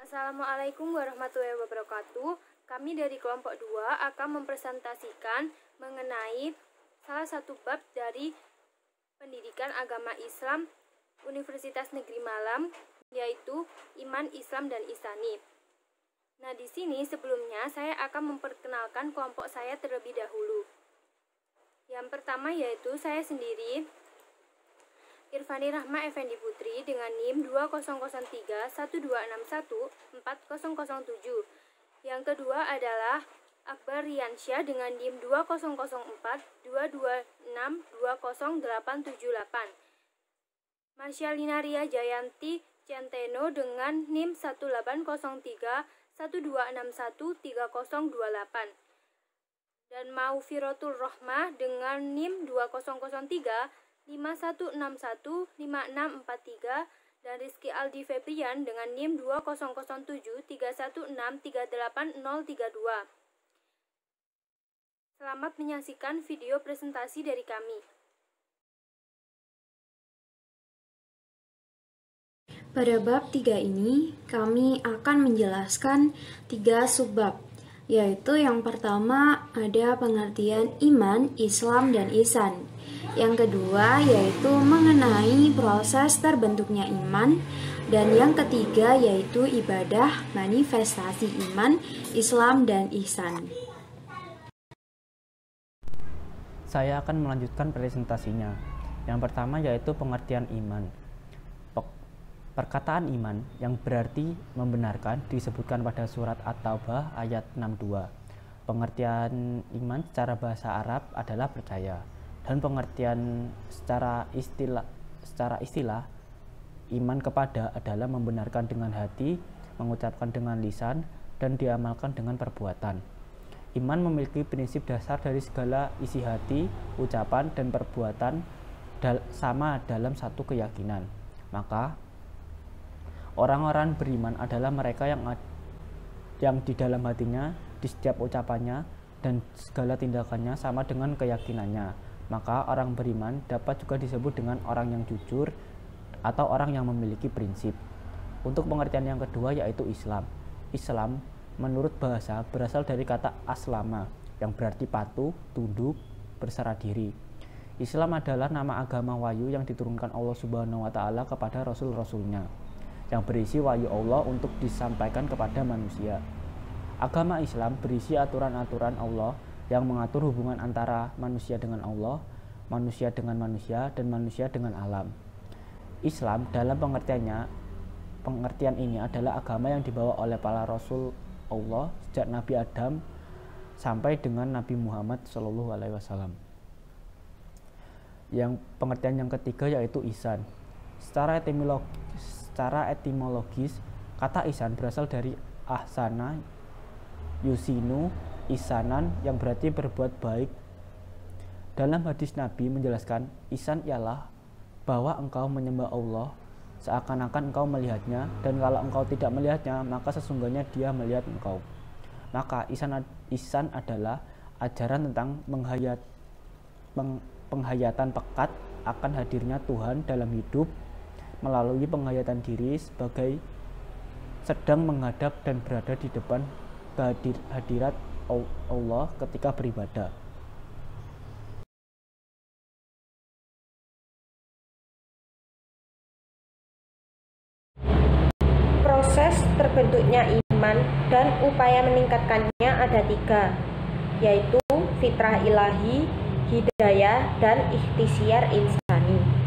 Assalamualaikum warahmatullahi wabarakatuh. Kami dari kelompok 2 akan mempresentasikan mengenai salah satu bab dari Pendidikan Agama Islam Universitas Negeri Malang, yaitu Iman, Islam, dan Ihsani. Nah, di sini sebelumnya saya akan memperkenalkan kelompok saya terlebih dahulu. Yang pertama yaitu saya sendiri, Irfani Rahma Effendi Putri dengan NIM 200312614007. Yang kedua adalah Akbar Riansyah dengan NIM 200422620878. Marsyalina Ria Jayanti Centeno dengan NIM 180312613028. Dan Maufirotul Rohmah dengan NIM 200351615643, dan Rizky Aldi Febrian dengan NIM 200731638032. Selamat menyaksikan video presentasi dari kami. Pada bab 3 ini, kami akan menjelaskan 3 subbab, yaitu yang pertama ada pengertian iman, Islam, dan ihsan. Yang kedua yaitu mengenai proses terbentuknya iman, dan yang ketiga yaitu ibadah, manifestasi iman, Islam, dan ihsan. Saya akan melanjutkan presentasinya. Yang pertama yaitu pengertian iman. Perkataan iman yang berarti membenarkan disebutkan pada surat At-Taubah ayat 62. Pengertian iman secara bahasa Arab adalah percaya, dan pengertian secara istilah iman kepada adalah membenarkan dengan hati, mengucapkan dengan lisan, dan diamalkan dengan perbuatan. Iman memiliki prinsip dasar dari segala isi hati, ucapan, dan perbuatan sama dalam satu keyakinan. Maka orang-orang beriman adalah mereka yang di dalam hatinya, di setiap ucapannya, dan segala tindakannya sama dengan keyakinannya. Maka orang beriman dapat juga disebut dengan orang yang jujur atau orang yang memiliki prinsip. Untuk pengertian yang kedua yaitu Islam. Islam menurut bahasa berasal dari kata aslama yang berarti patuh, tunduk, berserah diri. Islam adalah nama agama wahyu yang diturunkan Allah Subhanahu wa taala kepada rasul-rasulnya, yang berisi wahyu Allah untuk disampaikan kepada manusia. Agama Islam berisi aturan-aturan Allah yang mengatur hubungan antara manusia dengan Allah, manusia dengan manusia, dan manusia dengan alam. Islam dalam pengertian ini adalah agama yang dibawa oleh para rasul Allah sejak Nabi Adam sampai dengan Nabi Muhammad SAW. Yang pengertian yang ketiga yaitu ihsan. Secara etimologis, kata ihsan berasal dari ahsana, yusinu, ihsanan yang berarti berbuat baik. Dalam hadis Nabi menjelaskan, ihsan ialah bahwa engkau menyembah Allah seakan-akan engkau melihatnya, dan kalau engkau tidak melihatnya, maka sesungguhnya dia melihat engkau. Maka ihsan adalah ajaran tentang penghayatan pekat akan hadirnya Tuhan dalam hidup melalui penghayatan diri sebagai sedang menghadap dan berada di depan hadirat Allah ketika beribadah. Proses terbentuknya iman dan upaya meningkatkannya ada 3, yaitu fitrah ilahi, hidayah, dan ikhtisyar insani.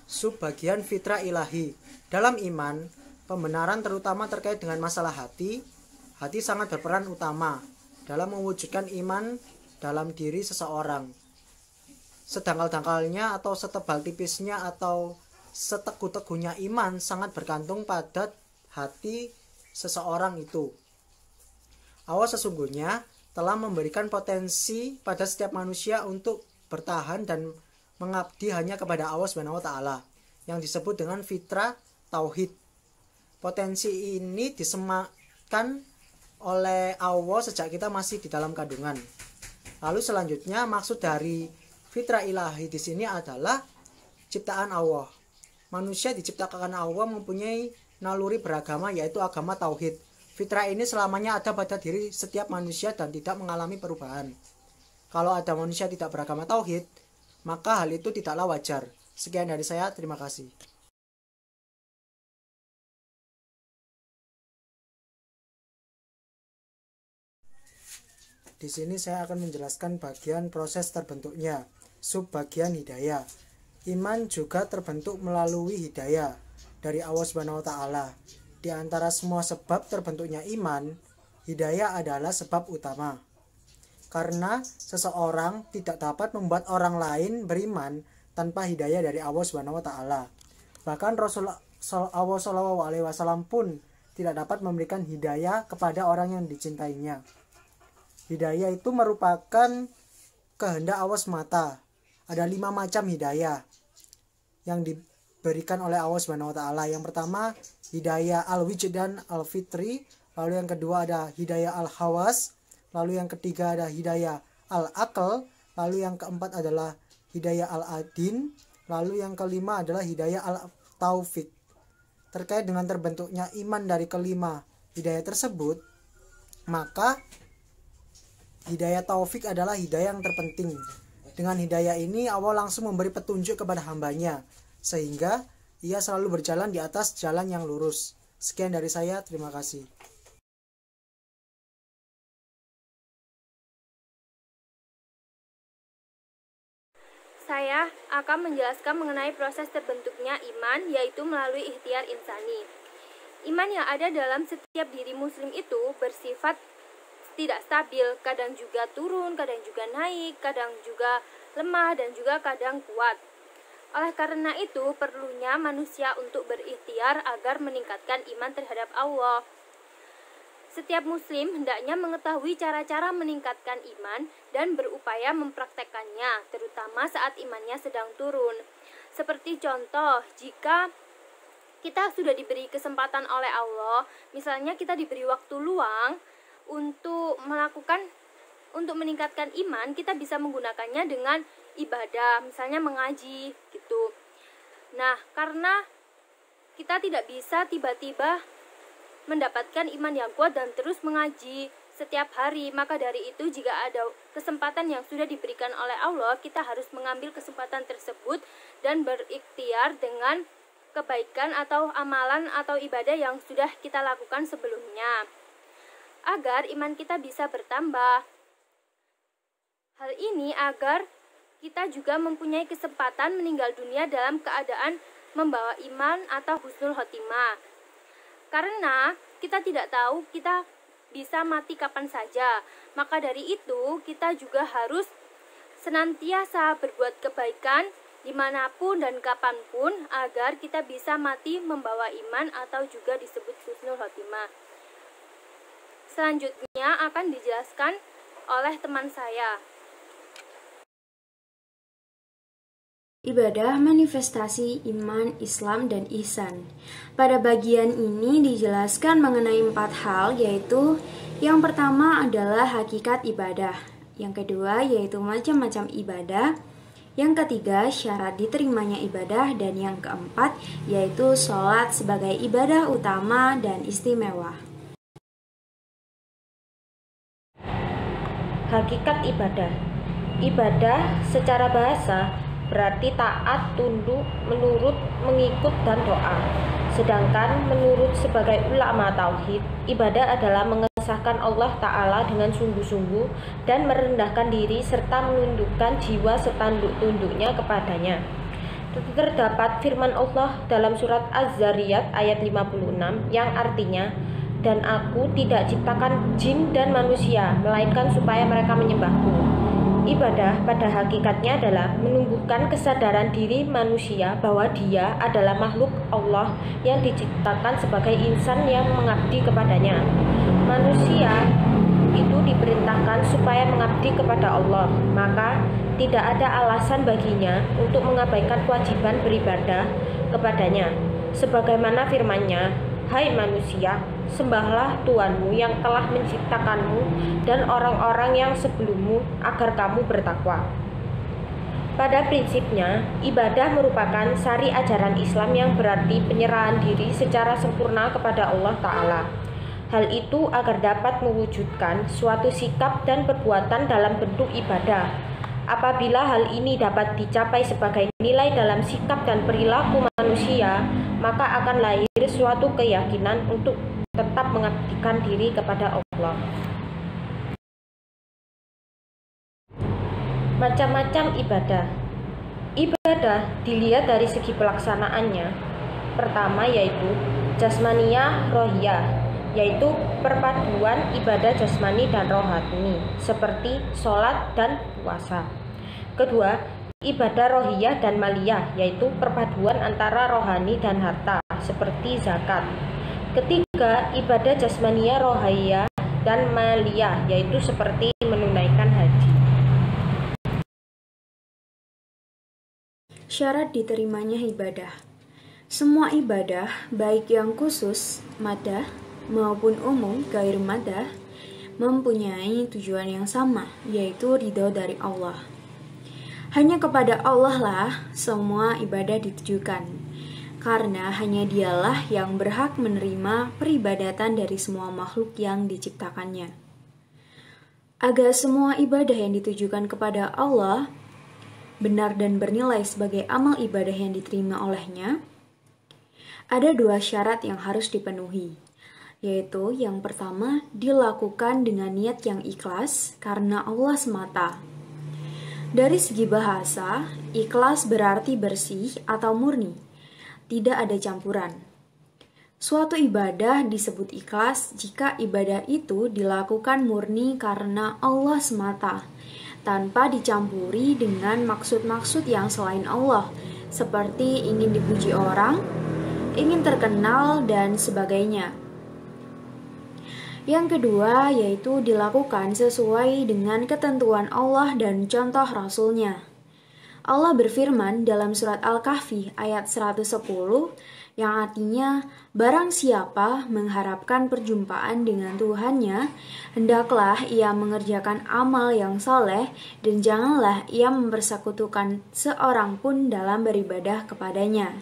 Subbagian fitrah ilahi. Dalam iman, pembenaran terutama terkait dengan masalah hati. Hati sangat berperan utama dalam mewujudkan iman dalam diri seseorang. Sedangkal-dangkalnya atau setebal tipisnya atau seteguh-teguhnya iman sangat bergantung pada hati seseorang itu. Allah sesungguhnya telah memberikan potensi pada setiap manusia untuk bertahan dan mengabdi hanya kepada Allah Subhanahu wa taala, yang disebut dengan fitrah tauhid. Potensi ini disematkan oleh Allah sejak kita masih di dalam kandungan. Lalu selanjutnya maksud dari Fitrah ilahi di sini adalah ciptaan Allah. Manusia diciptakan Allah mempunyai naluri beragama, yaitu agama tauhid. Fitrah ini selamanya ada pada diri setiap manusia dan tidak mengalami perubahan. Kalau ada manusia tidak beragama tauhid, maka hal itu tidaklah wajar. Sekian dari saya, terima kasih. Di sini saya akan menjelaskan bagian proses terbentuknya, subbagian hidayah. Iman juga terbentuk melalui hidayah dari Allah Subhanahu wa taala. Di antara semua sebab terbentuknya iman, hidayah adalah sebab utama. Karena seseorang tidak dapat membuat orang lain beriman tanpa hidayah dari Allah Subhanahu wa taala. Bahkan Rasulullah SAW pun tidak dapat memberikan hidayah kepada orang yang dicintainya. Hidayah itu merupakan kehendak Allah semata. Ada 5 macam hidayah yang diberikan oleh Allah Subhanahu wa taala. Yang pertama, hidayah al-wijdan al-fitri, lalu yang kedua ada hidayah al-hawas, lalu yang ketiga ada hidayah al-aql, lalu yang keempat adalah hidayah al-adin, lalu yang kelima adalah hidayah al-taufik. Terkait dengan terbentuknya iman dari kelima hidayah tersebut, maka hidayah taufik adalah hidayah yang terpenting. Dengan hidayah ini Allah langsung memberi petunjuk kepada hambanya, sehingga ia selalu berjalan di atas jalan yang lurus. Sekian dari saya, terima kasih. Saya akan menjelaskan mengenai proses terbentuknya iman, yaitu melalui ikhtiar insani. Iman yang ada dalam setiap diri muslim itu bersifat tidak stabil, kadang juga turun, kadang juga naik, kadang juga lemah, dan juga kadang kuat. Oleh karena itu, perlunya manusia untuk berikhtiar agar meningkatkan iman terhadap Allah. Setiap muslim hendaknya mengetahui cara-cara meningkatkan iman dan berupaya mempraktekkannya, terutama saat imannya sedang turun. Seperti contoh, jika kita sudah diberi kesempatan oleh Allah, misalnya kita diberi waktu luang untuk meningkatkan iman, kita bisa menggunakannya dengan ibadah, misalnya mengaji gitu. Nah, karena kita tidak bisa tiba-tiba mendapatkan iman yang kuat dan terus mengaji setiap hari, maka dari itu jika ada kesempatan yang sudah diberikan oleh Allah, kita harus mengambil kesempatan tersebut dan berikhtiar dengan kebaikan atau amalan atau ibadah yang sudah kita lakukan sebelumnya, agar iman kita bisa bertambah. Hal ini agar kita juga mempunyai kesempatan meninggal dunia dalam keadaan membawa iman atau husnul khotimah. Karena kita tidak tahu kita bisa mati kapan saja, maka dari itu kita juga harus senantiasa berbuat kebaikan dimanapun dan kapanpun agar kita bisa mati membawa iman atau juga disebut husnul khotimah. Selanjutnya akan dijelaskan oleh teman saya. Ibadah manifestasi iman, Islam, dan ihsan. Pada bagian ini dijelaskan mengenai 4 hal, yaitu yang pertama adalah hakikat ibadah, yang kedua yaitu macam-macam ibadah, yang ketiga syarat diterimanya ibadah, dan yang keempat yaitu sholat sebagai ibadah utama dan istimewa. Hakikat ibadah. Ibadah secara bahasa berarti taat, tunduk, menurut, mengikut, dan doa. Sedangkan menurut sebagai ulama tauhid, ibadah adalah mengesahkan Allah Ta'ala dengan sungguh-sungguh dan merendahkan diri serta menundukkan jiwa setunduk-tunduknya kepadanya. Terdapat firman Allah dalam surat Az-Zariyat ayat 56 yang artinya, dan aku tidak ciptakan jin dan manusia, melainkan supaya mereka menyembahku. Ibadah pada hakikatnya adalah menumbuhkan kesadaran diri manusia bahwa dia adalah makhluk Allah yang diciptakan sebagai insan yang mengabdi kepadanya. Manusia itu diperintahkan supaya mengabdi kepada Allah, maka tidak ada alasan baginya untuk mengabaikan kewajiban beribadah kepadanya. Sebagaimana firman-Nya, hai manusia, sembahlah Tuhanmu yang telah menciptakanmu dan orang-orang yang sebelummu agar kamu bertakwa. Pada prinsipnya, ibadah merupakan sari ajaran Islam yang berarti penyerahan diri secara sempurna kepada Allah Ta'ala. Hal itu agar dapat mewujudkan suatu sikap dan perbuatan dalam bentuk ibadah. Apabila hal ini dapat dicapai sebagai nilai dalam sikap dan perilaku manusia, maka akan lahir suatu keyakinan untuk tetap mengabdikan diri kepada Allah. Macam-macam ibadah. Ibadah dilihat dari segi pelaksanaannya. Pertama yaitu jasmaniyah rohiyah, yaitu perpaduan ibadah jasmani dan rohani seperti sholat dan puasa. Kedua, ibadah rohiyah dan maliyah, yaitu perpaduan antara rohani dan harta seperti zakat. Ketiga, ibadah jasmaniyah rohiyah dan maliyah, yaitu seperti menunaikan haji. Syarat diterimanya ibadah. Semua ibadah, baik yang khusus, madah, maupun umum, gair madah, mempunyai tujuan yang sama, yaitu ridho dari Allah. Hanya kepada Allah lah semua ibadah ditujukan, karena hanya Dialah yang berhak menerima peribadatan dari semua makhluk yang diciptakannya. Agar semua ibadah yang ditujukan kepada Allah benar dan bernilai sebagai amal ibadah yang diterima olehnya, ada dua syarat yang harus dipenuhi, yaitu yang pertama dilakukan dengan niat yang ikhlas karena Allah semata. Dari segi bahasa, ikhlas berarti bersih atau murni, tidak ada campuran. Suatu ibadah disebut ikhlas jika ibadah itu dilakukan murni karena Allah semata, tanpa dicampuri dengan maksud-maksud yang selain Allah, seperti ingin dipuji orang, ingin terkenal, dan sebagainya. Yang kedua, yaitu dilakukan sesuai dengan ketentuan Allah dan contoh Rasul-Nya. Allah berfirman dalam surat Al-Kahfi ayat 110, yang artinya, barang siapa mengharapkan perjumpaan dengan Tuhannya, hendaklah ia mengerjakan amal yang saleh dan janganlah ia mempersekutukan seorang pun dalam beribadah kepadanya.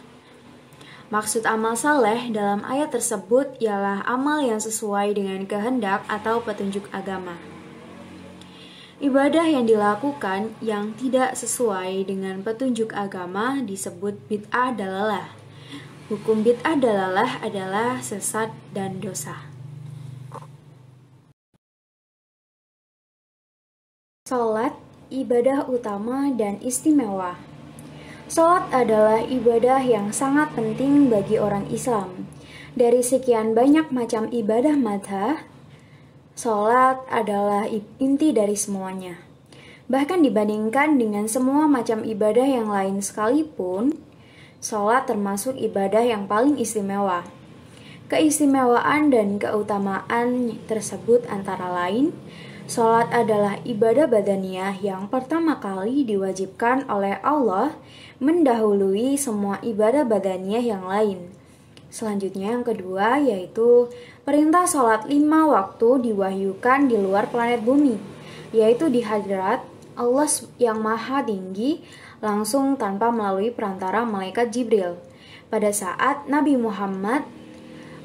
Maksud amal saleh dalam ayat tersebut ialah amal yang sesuai dengan kehendak atau petunjuk agama. Ibadah yang dilakukan yang tidak sesuai dengan petunjuk agama disebut bid'ah dalalah. Hukum bid'ah dalalah adalah sesat dan dosa. Salat, ibadah utama dan istimewa. Salat adalah ibadah yang sangat penting bagi orang Islam. Dari sekian banyak macam ibadah madhah, salat adalah inti dari semuanya. Bahkan dibandingkan dengan semua macam ibadah yang lain sekalipun, salat termasuk ibadah yang paling istimewa. Keistimewaan dan keutamaan tersebut antara lain, salat adalah ibadah badaniyah yang pertama kali diwajibkan oleh Allah mendahului semua ibadah badaniyah yang lain. Selanjutnya yang kedua yaitu perintah salat 5 waktu diwahyukan di luar planet bumi, yaitu di hadrat Allah yang maha tinggi langsung tanpa melalui perantara malaikat Jibril. Pada saat Nabi Muhammad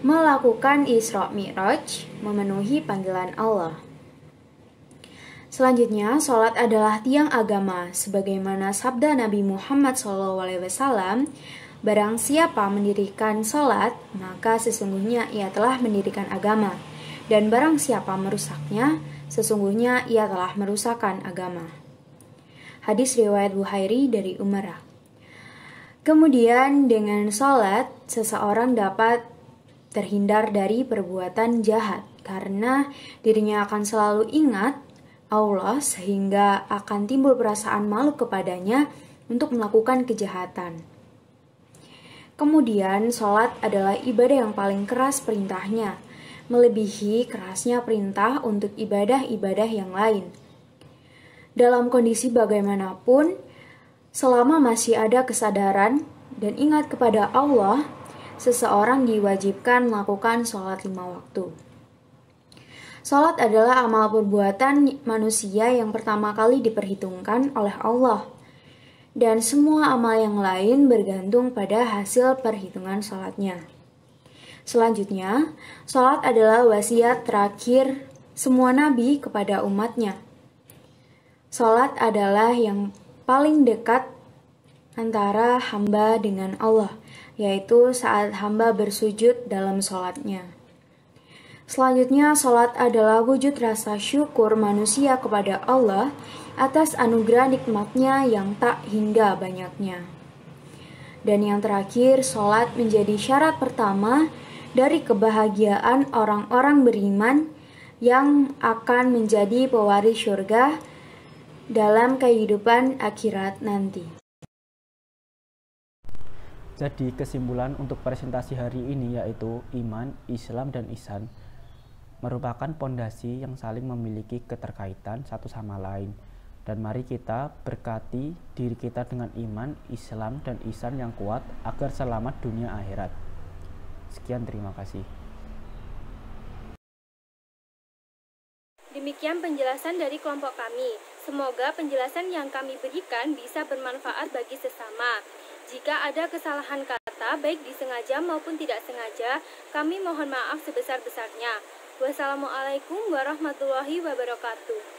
melakukan Isra Mi'raj memenuhi panggilan Allah. Selanjutnya, salat adalah tiang agama, sebagaimana sabda Nabi Muhammad SAW, barang siapa mendirikan salat, maka sesungguhnya ia telah mendirikan agama, dan barang siapa merusaknya, sesungguhnya ia telah merusakkan agama. Hadis riwayat Bukhari dari Umar. Kemudian dengan salat, seseorang dapat terhindar dari perbuatan jahat, karena dirinya akan selalu ingat Allah sehingga akan timbul perasaan malu kepadanya untuk melakukan kejahatan. Kemudian, sholat adalah ibadah yang paling keras perintahnya, melebihi kerasnya perintah untuk ibadah-ibadah yang lain. Dalam kondisi bagaimanapun, selama masih ada kesadaran dan ingat kepada Allah, seseorang diwajibkan melakukan sholat 5 waktu. Salat adalah amal perbuatan manusia yang pertama kali diperhitungkan oleh Allah. dan semua amal yang lain bergantung pada hasil perhitungan sholatnya. Selanjutnya, sholat adalah wasiat terakhir semua nabi kepada umatnya. Sholat adalah yang paling dekat antara hamba dengan Allah, yaitu saat hamba bersujud dalam sholatnya. Selanjutnya, sholat adalah wujud rasa syukur manusia kepada Allah atas anugerah nikmatnya yang tak hingga banyaknya. Dan yang terakhir, sholat menjadi syarat pertama dari kebahagiaan orang-orang beriman yang akan menjadi pewaris syurga dalam kehidupan akhirat nanti. Jadi kesimpulan untuk presentasi hari ini yaitu iman, Islam, dan ihsan merupakan pondasi yang saling memiliki keterkaitan satu sama lain. Dan mari kita berkati diri kita dengan iman, Islam, dan ihsan yang kuat agar selamat dunia akhirat. Sekian, terima kasih. Demikian penjelasan dari kelompok kami. Semoga penjelasan yang kami berikan bisa bermanfaat bagi sesama. Jika ada kesalahan kata, baik disengaja maupun tidak sengaja, kami mohon maaf sebesar-besarnya. Wassalamualaikum warahmatullahi wabarakatuh.